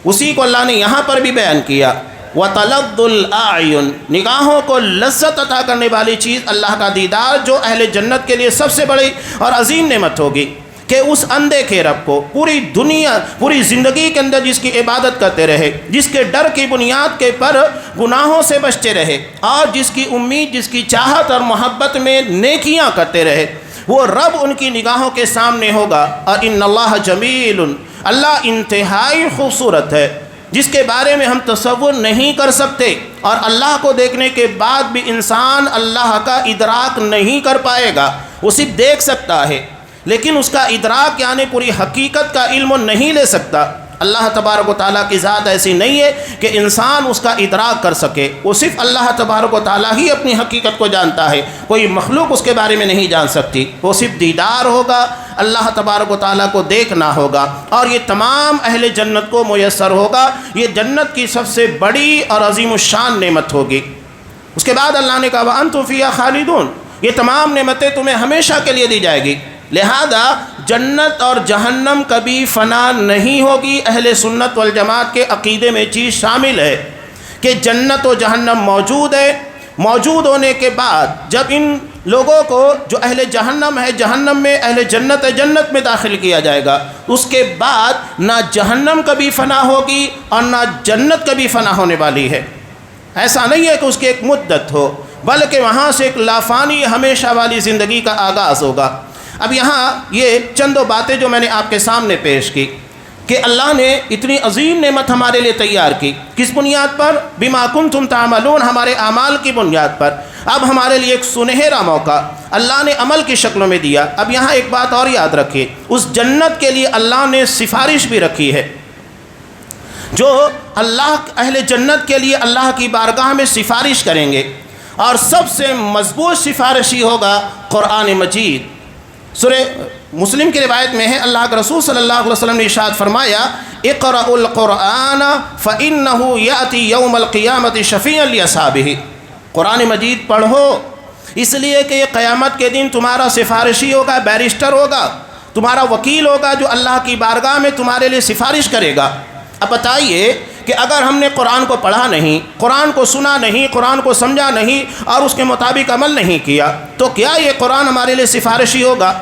اسی کو اللہ نے یہاں پر بھی بیان کیا۔ وَتَلَذُّ الْأَعْيُنِ، نگاہوں کو لذت عطا کرنے والی چیز اللہ کا دیدار، جو اہل جنت کے لیے سب سے بڑی اور عظیم نعمت ہوگی کہ اس اندھے کے رب کو پوری دنیا، پوری زندگی کے اندر جس کی عبادت کرتے رہے، جس کے ڈر کی بنیاد کے پر گناہوں سے بچتے رہے، اور جس کی امید، جس کی چاہت اور محبت میں نیکیاں کرتے رہے، وہ رب ان کی نگاہوں کے سامنے ہوگا۔ اور ان اللہ جمیل، اللہ انتہائی خوبصورت ہے۔ جس کے بارے میں ہم تصور نہیں کر سکتے، اور اللہ کو دیکھنے کے بعد بھی انسان اللہ کا ادراک نہیں کر پائے گا۔ وہ صرف دیکھ سکتا ہے لیکن اس کا ادراک یعنی پوری حقیقت کا علم نہیں لے سکتا۔ اللہ تبارک و تعالیٰ کی ذات ایسی نہیں ہے کہ انسان اس کا ادراک کر سکے، وہ صرف اللہ تبارک و تعالیٰ ہی اپنی حقیقت کو جانتا ہے، کوئی مخلوق اس کے بارے میں نہیں جان سکتی۔ وہ صرف دیدار ہوگا، اللہ تبارک و تعالیٰ کو دیکھنا ہوگا، اور یہ تمام اہل جنت کو میسر ہوگا۔ یہ جنت کی سب سے بڑی اور عظیم الشان نعمت ہوگی۔ اس کے بعد اللہ نے کہا وَأَنْتُمْ فِيهَا خَالِدُونَ، یہ تمام نعمتیں تمہیں ہمیشہ کے لیے دی جائے گی۔ لہذا جنت اور جہنم کبھی فنا نہیں ہوگی۔ اہل سنت والجماعت کے عقیدے میں چیز شامل ہے کہ جنت و جہنم موجود ہے۔ موجود ہونے کے بعد جب ان لوگوں کو جو اہل جہنم ہے جہنم میں، اہل جنت ہے جنت میں داخل کیا جائے گا، اس کے بعد نہ جہنم کبھی فنا ہوگی اور نہ جنت کبھی فنا ہونے والی ہے۔ ایسا نہیں ہے کہ اس کی ایک مدت ہو، بلکہ وہاں سے ایک لافانی ہمیشہ والی زندگی کا آغاز ہوگا۔ اب یہاں یہ چند باتیں جو میں نے آپ کے سامنے پیش کی کہ اللہ نے اتنی عظیم نعمت ہمارے لیے تیار کی، کس بنیاد پر؟ بما کنتم تعملون، ہمارے اعمال کی بنیاد پر۔ اب ہمارے لیے ایک سنہرا موقع اللہ نے عمل کی شکلوں میں دیا۔ اب یہاں ایک بات اور یاد رکھیے، اس جنت کے لیے اللہ نے سفارش بھی رکھی ہے۔ جو اللہ اہل جنت کے لیے اللہ کی بارگاہ میں سفارش کریں گے، اور سب سے مضبوط سفارشی ہوگا قرآن مجید۔ سورہ مسلم کی روایت میں ہے، اللہ کے رسول صلی اللہ علیہ وسلم نے ارشاد فرمایا اقرأوا القرآن فإنه يأتي يوم القیامة شفیعا لأصحابہ، قرآن مجید پڑھو اس لیے کہ یہ قیامت کے دن تمہارا سفارشی ہوگا، بیرسٹر ہوگا، تمہارا وکیل ہوگا جو اللہ کی بارگاہ میں تمہارے لیے سفارش کرے گا۔ اب بتائیے کہ اگر ہم نے قرآن کو پڑھا نہیں، قرآن کو سنا نہیں، قرآن کو سمجھا نہیں اور اس کے مطابق عمل نہیں کیا، تو کیا یہ قرآن ہمارے لیے سفارشی ہوگا؟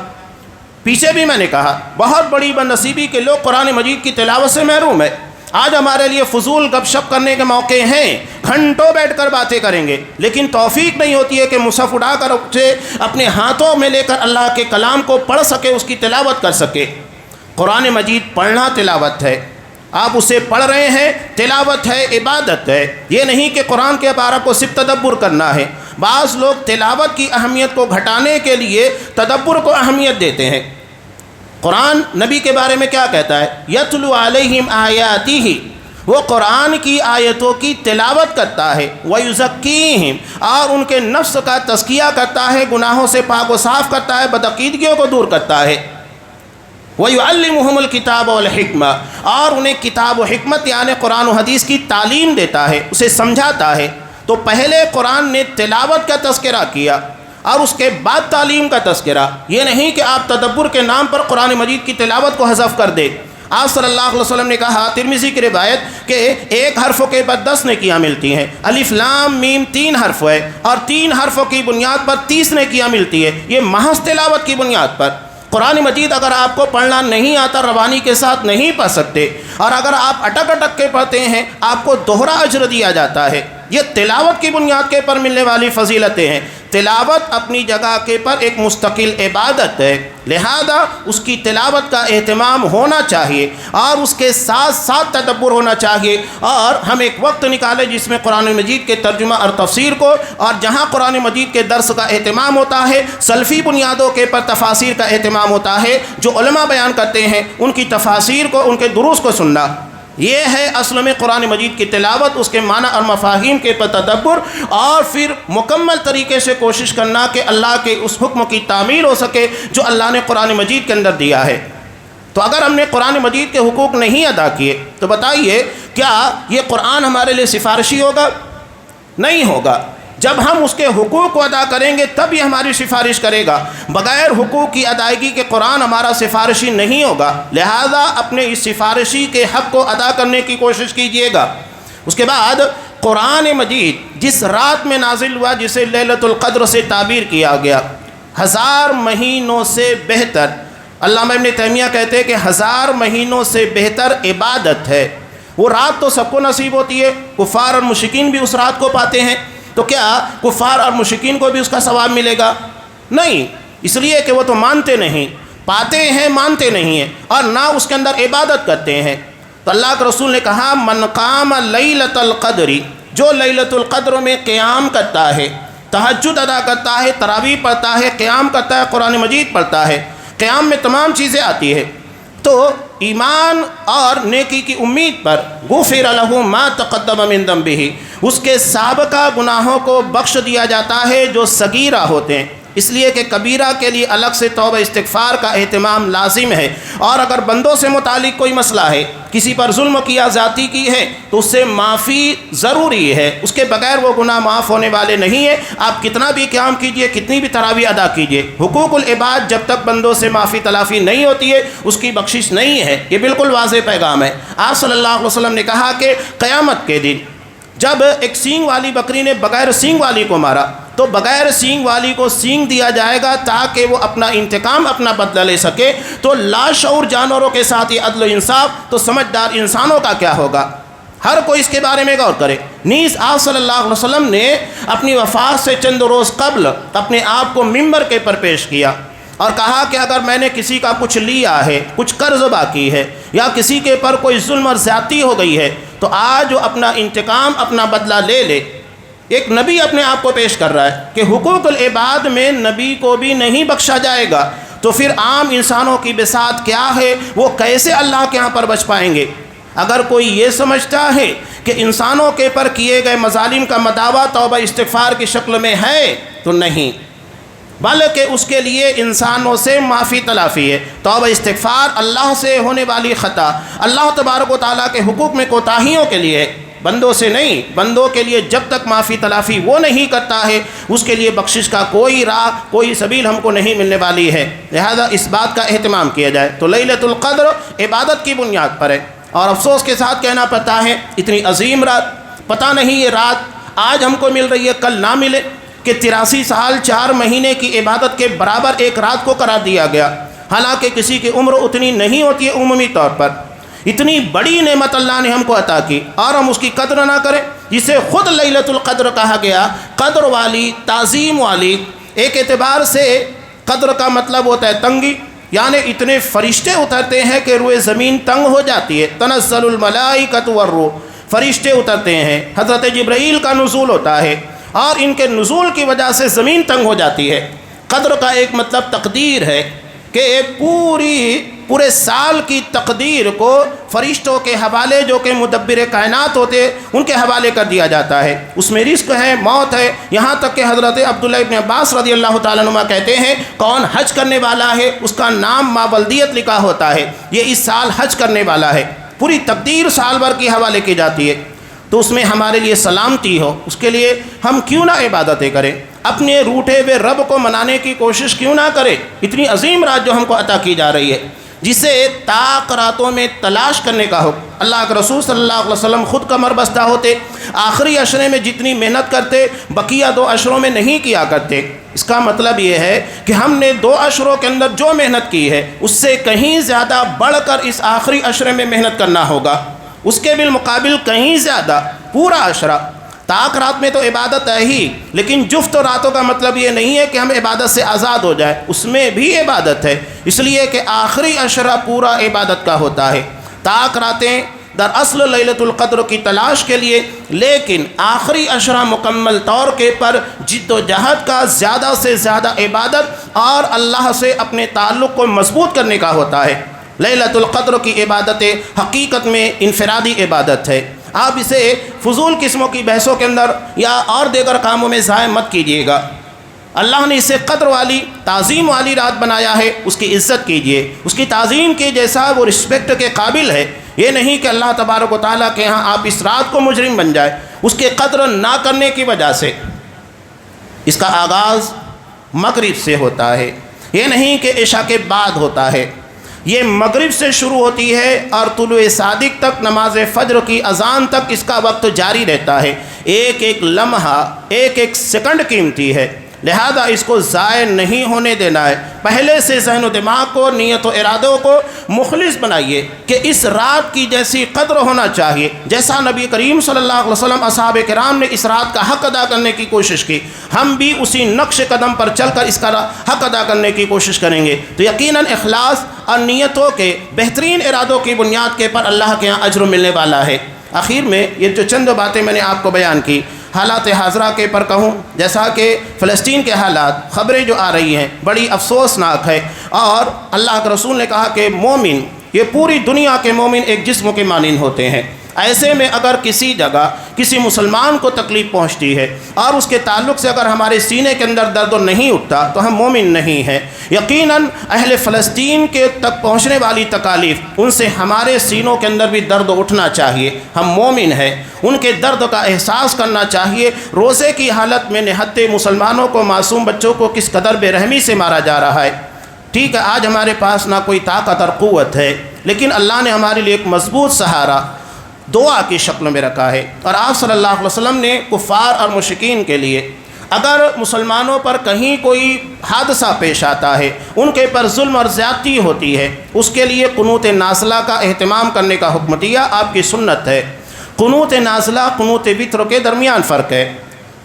پیچھے بھی میں نے کہا بہت بڑی بد نصیبی کے لوگ قرآن مجید کی تلاوت سے محروم ہے۔ آج ہمارے لیے فضول گپ شپ کرنے کے موقع ہیں، گھنٹوں بیٹھ کر باتیں کریں گے، لیکن توفیق نہیں ہوتی ہے کہ مصحف اٹھا کر اسے اپنے ہاتھوں میں لے کر اللہ کے کلام کو پڑھ سکے، اس کی تلاوت کر سکے۔ قرآن مجید پڑھنا تلاوت ہے، آپ اسے پڑھ رہے ہیں، تلاوت ہے، عبادت ہے۔ یہ نہیں کہ قرآن کے بارے کو صرف تدبر کرنا ہے۔ بعض لوگ تلاوت کی اہمیت کو گھٹانے کے لیے تدبر کو اہمیت دیتے ہیں۔ قرآن نبی کے بارے میں کیا کہتا ہے؟ یتلو علیہم آیاتہ، وہ قرآن کی آیتوں کی تلاوت کرتا ہے، ویزکیہم، اور ان کے نفس کا تزکیہ کرتا ہے، گناہوں سے پاک و صاف کرتا ہے، بدعقیدگیوں کو دور کرتا ہے۔ وَيُعَلِّمُهُمُ الْكِتَابَ وَالْحِکْمَةَ، اور انہیں کتاب و حکمت یعنی قرآن و حدیث کی تعلیم دیتا ہے، اسے سمجھاتا ہے۔ تو پہلے قرآن نے تلاوت کا تذکرہ کیا اور اس کے بعد تعلیم کا تذکرہ۔ یہ نہیں کہ آپ تدبر کے نام پر قرآن مجید کی تلاوت کو حذف کر دیں۔ آپ صلی اللہ علیہ وسلم نے کہا، ترمذی کی روایت، کہ ایک حرف کے بعد 10 نیکیاں ملتی ہیں۔ الف لام میم 3 حرف ہے، اور 3 حرفوں کی بنیاد پر 30 نیکیاں ملتی ہے، یہ محض تلاوت کی بنیاد پر۔ قرآن مجید اگر آپ کو پڑھنا نہیں آتا، روانی کے ساتھ نہیں پڑھ سکتے، اور اگر آپ اٹک اٹک کے پڑھتے ہیں، آپ کو دوہرا اجر دیا جاتا ہے۔ یہ تلاوت کی بنیاد کے پر ملنے والی فضیلتیں ہیں۔ تلاوت اپنی جگہ کے پر ایک مستقل عبادت ہے، لہذا اس کی تلاوت کا اہتمام ہونا چاہیے اور اس کے ساتھ ساتھ تدبر ہونا چاہیے، اور ہم ایک وقت نکالیں جس میں قرآن مجید کے ترجمہ اور تفسیر کو، اور جہاں قرآن مجید کے درس کا اہتمام ہوتا ہے، سلفی بنیادوں کے پر تفاسیر کا اہتمام ہوتا ہے، جو علماء بیان کرتے ہیں ان کی تفاسیر کو، ان کے دروس کو سننا۔ یہ ہے اصل میں قرآن مجید کی تلاوت، اس کے معنی اور مفاہیم کے پر تدبر، اور پھر مکمل طریقے سے کوشش کرنا کہ اللہ کے اس حکم کی تعمیل ہو سکے جو اللہ نے قرآن مجید کے اندر دیا ہے۔ تو اگر ہم نے قرآن مجید کے حقوق نہیں ادا کیے تو بتائیے کیا یہ قرآن ہمارے لیے سفارشی ہوگا؟ نہیں ہوگا۔ جب ہم اس کے حقوق کو ادا کریں گے تب یہ ہماری سفارش کرے گا، بغیر حقوق کی ادائیگی کے قرآن ہمارا سفارشی نہیں ہوگا۔ لہذا اپنے اس سفارشی کے حق کو ادا کرنے کی کوشش کیجیے گا۔ اس کے بعد قرآن مجید جس رات میں نازل ہوا، جسے لیلۃ القدر سے تعبیر کیا گیا، 1000 مہینوں سے بہتر، علامہ ابن تیمیہ کہتے ہیں کہ 1000 مہینوں سے بہتر عبادت ہے۔ وہ رات تو سب کو نصیب ہوتی ہے، کفار اور مشرکین بھی اس رات کو پاتے ہیں، تو کیا کفار اور مشرکین کو بھی اس کا ثواب ملے گا؟ نہیں، اس لیے کہ وہ تو مانتے نہیں، پاتے ہیں، مانتے نہیں ہیں، اور نہ اس کے اندر عبادت کرتے ہیں۔ تو اللہ کے رسول نے کہا من قام لیلۃ القدر، جو لیلۃ القدر میں قیام کرتا ہے، تہجد ادا کرتا ہے، تراویح پڑھتا ہے، قیام کرتا ہے، قرآن مجید پڑھتا ہے، قیام میں تمام چیزیں آتی ہے، تو ایمان اور نیکی کی امید پر غفر لہ ما تقدم من ذنبہ، اس کے سابقہ گناہوں کو بخش دیا جاتا ہے جو صغیرہ ہوتے ہیں، اس لیے کہ کبیرہ کے لیے الگ سے توبہ استغفار کا اہتمام لازم ہے۔ اور اگر بندوں سے متعلق کوئی مسئلہ ہے، کسی پر ظلم کیا، زیادتی کی ہے، تو اس سے معافی ضروری ہے، اس کے بغیر وہ گناہ معاف ہونے والے نہیں ہیں۔ آپ کتنا بھی قیام کیجئے، کتنی بھی تراویح ادا کیجئے، حقوق العباد جب تک بندوں سے معافی تلافی نہیں ہوتی ہے اس کی بخشش نہیں ہے۔ یہ بالکل واضح پیغام ہے۔ آپ صلی اللہ علیہ وسلم نے کہا کہ قیامت کے دن جب ایک سینگ والی بکری نے بغیر سینگ والی کو مارا تو بغیر سینگ والی کو سینگ دیا جائے گا تاکہ وہ اپنا انتقام، اپنا بدلہ لے سکے۔ تو لاشعور جانوروں کے ساتھ یہ عدل و انصاف، تو سمجھدار انسانوں کا کیا ہوگا؟ ہر کوئی اس کے بارے میں غور کرے۔ نیز آپ صلی اللہ علیہ وسلم نے اپنی وفات سے چند روز قبل اپنے آپ کو ممبر کے پر پیش کیا اور کہا کہ اگر میں نے کسی کا کچھ لیا ہے، کچھ قرض باقی ہے، یا کسی کے پر کوئی ظلم اور زیادتی ہو گئی ہے، تو آج وہ اپنا انتقام، اپنا بدلہ لے لے۔ ایک نبی اپنے آپ کو پیش کر رہا ہے کہ حقوق العباد میں نبی کو بھی نہیں بخشا جائے گا، تو پھر عام انسانوں کی بساط کیا ہے؟ وہ کیسے اللہ کے ہاں پر بچ پائیں گے؟ اگر کوئی یہ سمجھتا ہے کہ انسانوں کے پر کیے گئے مظالم کا مداوع توبہ استغفار کی شکل میں ہے، تو نہیں، بلکہ اس کے لیے انسانوں سے معافی تلافی ہے۔ توبہ استغفار اللہ سے ہونے والی خطا، اللہ تبارک و تعالیٰ کے حقوق میں کوتاہیوں کے لیے، بندوں سے نہیں۔ بندوں کے لیے جب تک معافی تلافی وہ نہیں کرتا ہے، اس کے لیے بخشش کا کوئی راہ، کوئی سبیل ہم کو نہیں ملنے والی ہے۔ لہذا اس بات کا اہتمام کیا جائے۔ تو لیلۃ القدر عبادت کی بنیاد پر ہے، اور افسوس کے ساتھ کہنا پڑتا ہے اتنی عظیم رات، پتہ نہیں یہ رات آج ہم کو مل رہی ہے، کل نہ ملے، کہ 83 سال 4 مہینے کی عبادت کے برابر ایک رات کو قرار دیا گیا، حالانکہ کسی کی عمر اتنی نہیں ہوتی ہے عمومی طور پر۔ اتنی بڑی نعمت اللہ نے ہم کو عطا کی اور ہم اس کی قدر نہ کریں، جسے خود لیلۃ القدر کہا گیا، قدر والی، تعظیم والی۔ ایک اعتبار سے قدر کا مطلب ہوتا ہے تنگی، یعنی اتنے فرشتے اترتے ہیں کہ روئے زمین تنگ ہو جاتی ہے۔ تنزل الملائکۃ والروح، فرشتے اترتے ہیں، حضرت جبرائیل کا نزول ہوتا ہے، اور ان کے نزول کی وجہ سے زمین تنگ ہو جاتی ہے۔ قدر کا ایک مطلب تقدیر ہے کہ پورے سال کی تقدیر کو فرشتوں کے حوالے، جو کہ مدبر کائنات ہوتے، ان کے حوالے کر دیا جاتا ہے۔ اس میں رزق ہے، موت ہے، یہاں تک کہ حضرت عبداللہ ابن عباس رضی اللہ تعالیٰ عنہ کہتے ہیں کون حج کرنے والا ہے اس کا نام ماولدیت لکھا ہوتا ہے، یہ اس سال حج کرنے والا ہے۔ پوری تقدیر سال بھر کی حوالے کی جاتی ہے، تو اس میں ہمارے لیے سلامتی ہو، اس کے لیے ہم کیوں نہ عبادتیں کریں، اپنے روٹھے ہوئے رب کو منانے کی کوشش کیوں نہ کریں۔ اتنی عظیم رات جو ہم کو عطا کی جا رہی ہے، جسے طاق راتوں میں تلاش کرنے کا حکم، اللہ کے رسول صلی اللہ علیہ وسلم خود کمر بستہ ہوتے، آخری عشرے میں جتنی محنت کرتے بقیہ 2 عشروں میں نہیں کیا کرتے۔ اس کا مطلب یہ ہے کہ ہم نے 2 عشروں کے اندر جو محنت کی ہے اس سے کہیں زیادہ بڑھ کر اس آخری عشرے میں محنت کرنا ہوگا، اس کے بالمقابل کہیں زیادہ پورا عشرہ۔ طاق رات میں تو عبادت ہے ہی، لیکن جفت راتوں کا مطلب یہ نہیں ہے کہ ہم عبادت سے آزاد ہو جائے، اس میں بھی عبادت ہے، اس لیے کہ آخری عشرہ پورا عبادت کا ہوتا ہے۔ طاق راتیں دراصل لیلۃ القدر کی تلاش کے لیے، لیکن آخری عشرہ مکمل طور کے پر جد و جہد کا، زیادہ سے زیادہ عبادت اور اللہ سے اپنے تعلق کو مضبوط کرنے کا ہوتا ہے۔ لیلۃ القدر کی عبادت حقیقت میں انفرادی عبادت ہے۔ آپ اسے فضول قسموں کی بحثوں کے اندر یا اور دیگر کاموں میں ضائع مت کیجیے گا۔ اللہ نے اسے قدر والی، تعظیم والی رات بنایا ہے، اس کی عزت کیجیے، اس کی تعظیم کی، جیسا وہ رسپیکٹ کے قابل ہے۔ یہ نہیں کہ اللہ تبارک و تعالیٰ کے ہاں آپ اس رات کو مجرم بن جائے اس کے قدر نہ کرنے کی وجہ سے۔ اس کا آغاز مغرب سے ہوتا ہے، یہ نہیں کہ عشاء کے بعد ہوتا ہے، یہ مغرب سے شروع ہوتی ہے اور طلوع صادق تک، نماز فجر کی اذان تک اس کا وقت جاری رہتا ہے۔ ایک ایک لمحہ، ایک ایک سیکنڈ قیمتی ہے، لہذا اس کو ضائع نہیں ہونے دینا ہے۔ پہلے سے ذہن و دماغ کو، نیت و ارادوں کو مخلص بنائیے کہ اس رات کی جیسی قدر ہونا چاہیے، جیسا نبی کریم صلی اللہ علیہ وسلم اصحاب کرام نے اس رات کا حق ادا کرنے کی کوشش کی، ہم بھی اسی نقش قدم پر چل کر اس کا حق ادا کرنے کی کوشش کریں گے، تو یقیناً اخلاص اور نیتوں کے بہترین ارادوں کی بنیاد کے پر اللہ کے ہاں اجر ملنے والا ہے۔ آخر میں یہ جو چند باتیں میں نے آپ کو بیان کی، حالات حاضرہ کے پر کہوں، جیسا کہ فلسطین کے حالات، خبریں جو آ رہی ہیں بڑی افسوسناک ہے، اور اللہ کے رسول نے کہا کہ مومن، یہ پوری دنیا کے مومن ایک جسم کے مانند ہوتے ہیں۔ ایسے میں اگر کسی جگہ کسی مسلمان کو تکلیف پہنچتی ہے اور اس کے تعلق سے اگر ہمارے سینے کے اندر درد نہیں اٹھتا تو ہم مومن نہیں ہیں۔ یقیناً اہل فلسطین کے تک پہنچنے والی تکالیف، ان سے ہمارے سینوں کے اندر بھی درد اٹھنا چاہیے۔ ہم مومن ہیں، ان کے درد کا احساس کرنا چاہیے۔ روزے کی حالت میں نہتے مسلمانوں کو، معصوم بچوں کو کس قدر بے رحمی سے مارا جا رہا ہے۔ ٹھیک ہے، آج ہمارے پاس نہ کوئی طاقت اور قوت ہے، لیکن اللہ نے ہمارے لیے ایک مضبوط سہارا دعا کی شکل میں رکھا ہے، اور آپ صلی اللہ علیہ وسلم نے کفار اور مشرکین کے لیے اگر مسلمانوں پر کہیں کوئی حادثہ پیش آتا ہے، ان کے پر ظلم اور زیادتی ہوتی ہے، اس کے لیے قنوت نازلہ کا اہتمام کرنے کا حکم دیا۔ آپ کی سنت ہے۔ قنوت نازلہ قنوت وطر کے درمیان فرق ہے۔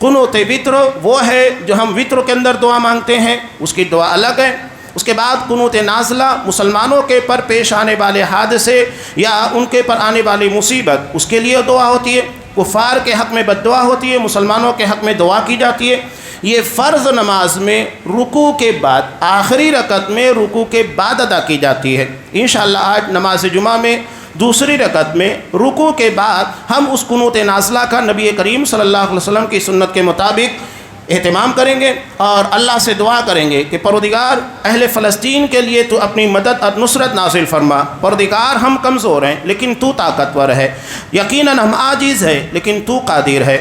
قنوت وطر وہ ہے جو ہم وطر کے اندر دعا مانگتے ہیں، اس کی دعا الگ ہے۔ اس کے بعد قنوت نازلہ مسلمانوں کے پر پیش آنے والے حادثے یا ان کے پر آنے والی مصیبت، اس کے لیے دعا ہوتی ہے۔ کفار کے حق میں بد دعا ہوتی ہے، مسلمانوں کے حق میں دعا کی جاتی ہے۔ یہ فرض نماز میں رکوع کے بعد، آخری رکعت میں رکوع کے بعد ادا کی جاتی ہے۔ انشاءاللہ آج نماز جمعہ میں دوسری رکعت میں رکوع کے بعد ہم اس قنوت نازلہ کا نبی کریم صلی اللہ علیہ وسلم کی سنت کے مطابق اہتمام کریں گے اور اللہ سے دعا کریں گے کہ پروردگار اہل فلسطین کے لیے تو اپنی مدد اور نصرت نازل فرما۔ پروردگار ہم کمزور ہیں لیکن تو طاقتور ہے، یقیناً ہم عاجز ہیں لیکن تو قادر ہے،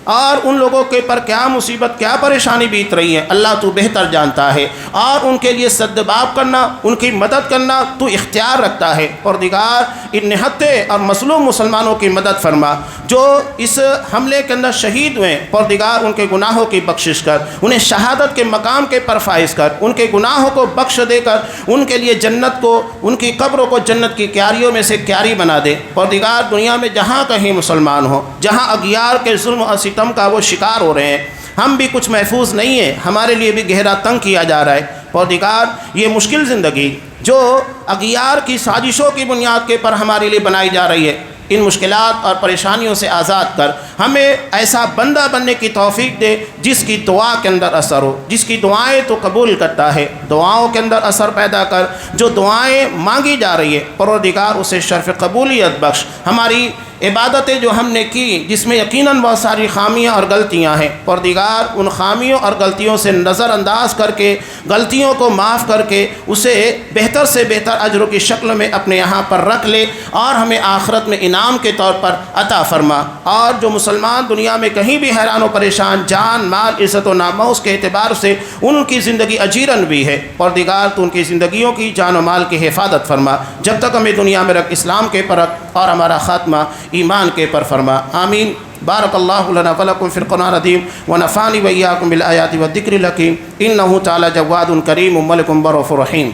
اور ان لوگوں کے پر کیا مصیبت کیا پریشانی بیت رہی ہے اللہ تو بہتر جانتا ہے، اور ان کے لیے سدباب کرنا، ان کی مدد کرنا تو اختیار رکھتا ہے۔ پروردگار ان نہتے اور مظلوم مسلمانوں کی مدد فرما جو اس حملے کے اندر شہید ہوئے۔ پروردگار ان کے گناہوں کی بخشش کر، انہیں شہادت کے مقام کے پر فائز کر، ان کے گناہوں کو بخش دے کر ان کے لیے جنت کو، ان کی قبروں کو جنت کی کیاریوں میں سے کیاری بنا دے۔ پروردگار دنیا میں جہاں کہیں مسلمان ہوں، جہاں اغیار کے ظلم اور ستم کا وہ شکار ہو رہے ہیں، ہم بھی کچھ محفوظ نہیں ہیں، ہمارے لیے بھی گہرا تنگ کیا جا رہا ہے۔ پروردگار یہ مشکل زندگی جو اغیار کی سازشوں کی بنیاد کے پر ہمارے لیے بنائی جا رہی ہے، ان مشکلات اور پریشانیوں سے آزاد کر ہمیں ایسا بندہ بننے کی توفیق دے جس کی دعا کے اندر اثر ہو، جس کی دعائیں تو قبول کرتا ہے۔ دعاؤں کے اندر اثر پیدا کر، جو دعائیں مانگی جا رہی ہے پروردگار اسے شرف قبولیت بخش۔ ہماری عبادتیں جو ہم نے کی جس میں یقیناً بہت ساری خامیاں اور غلطیاں ہیں، پروردگار ان خامیوں اور غلطیوں سے نظر انداز کر کے، غلطیوں کو معاف کر کے اسے بہتر سے بہتر اجروں کی شکل میں اپنے یہاں پر رکھ لے، اور ہمیں آخرت میں انعام کے طور پر عطا فرما۔ اور جو مسلمان دنیا میں کہیں بھی حیران و پریشان، جان مال عزت و ناموس کے اعتبار سے ان کی زندگی اجیرن بھی ہے، پروردگار تو ان کی زندگیوں کی جان و مال کی حفاظت فرما۔ جب تک ہمیں دنیا میں رکھ، اسلام کے پر رکھ، اور ہمارا خاتمہ ایمان کے پر فرما۔ آمین۔ بارک اللہ لنا ولکم فی القرآن العظیم ونفعنی وإیاکم بالآیات والذکر الحکیم، انہ تعالی جواد کریم ملک بر رحیم۔